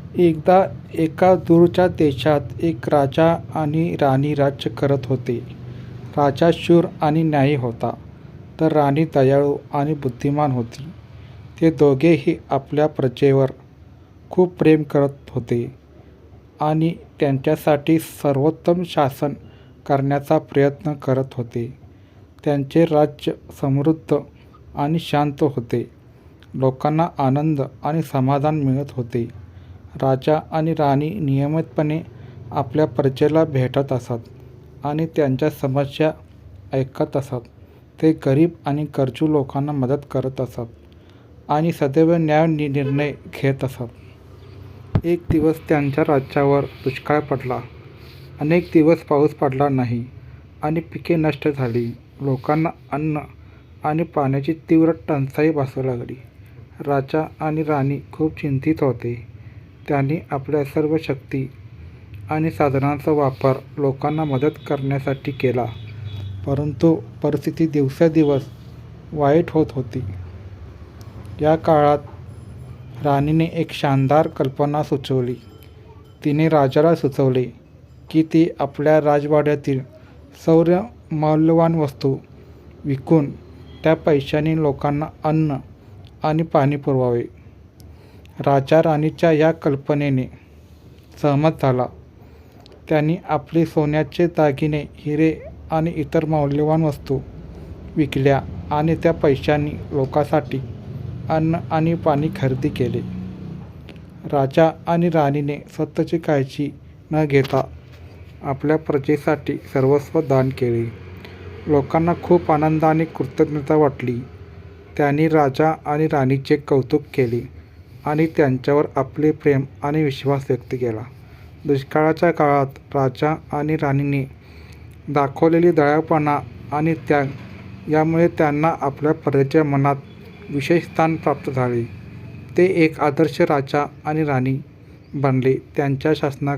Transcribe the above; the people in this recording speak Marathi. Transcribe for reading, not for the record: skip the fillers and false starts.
एकदा एका दूरच्या देशात एक राजा आणि राणी राज्य करत होते. राजा शूर आणि न्यायी होता, तर राणी दयाळू आणि बुद्धिमान होती. ते दोघेही आपल्या प्रजेवर खूप प्रेम करत होते आणि त्यांच्यासाठी सर्वोत्तम शासन करण्याचा प्रयत्न करत होते. त्यांचे राज्य समृद्ध आणि शांत होते. लोकांना आनंद आणि समाधान मिळत होते. राजा आणि राणी नियमितपणे आपल्या प्रजेला भेटत असत आणि त्यांच्या समस्या ऐकत असत. ते गरीब आणि गरजू लोकांना मदत करत असत आणि सदैव न्याय्य निर्णय घेत असत. एक दिवस त्यांच्या राज्यावर दुष्काळ पडला. अनेक दिवस पाऊस पडला नाही आणि पिके नष्ट झाली. लोकांना अन्न आणि पाण्याची तीव्र टंचाई भासू लागली. राजा आणि राणी खूप चिंतित होते. त्यांनी आपल्या सर्व शक्ती आणि साधनांचा वापर लोकांना मदत करण्यासाठी केला, परंतु परिस्थिती दिवसेंदिवस वाईट होत होती. या काळात राणीने एक शानदार कल्पना सुचवली. तिने राजाला सुचवले की ती आपल्या राजवाड्यातील सर्व मौल्यवान वस्तू विकून त्या पैशाने लोकांना अन्न आणि पाणी पुरवावे. राजा राणीच्या या कल्पनेने सहमत झाला. त्यांनी आपले सोन्याचे दागिने, हिरे आणि इतर मौल्यवान वस्तू विकल्या आणि त्या पैशांनी लोकांसाठी अन्न आणि पाणी खरेदी केले. राजा आणि राणीने स्वतःची काळजी न घेता आपल्या प्रजेसाठी सर्वस्व दान केले. लोकांना खूप आनंद आणि कृतज्ञता वाटली. त्यांनी राजा आणि राणीचे कौतुक केले आणि त्यांच्यावर आपले प्रेम आणि विश्वास व्यक्त केला. दुष्काळाच्या काळात राजा आणि राणीने दाखवलेली दयाळूपणा आणि त्याग यामुळे त्यांना आपल्या प्रजेच्या मनात विशेष स्थान प्राप्त झाले. ते एक आदर्श राजा आणि राणी बनले. त्यांच्या शासनाखाली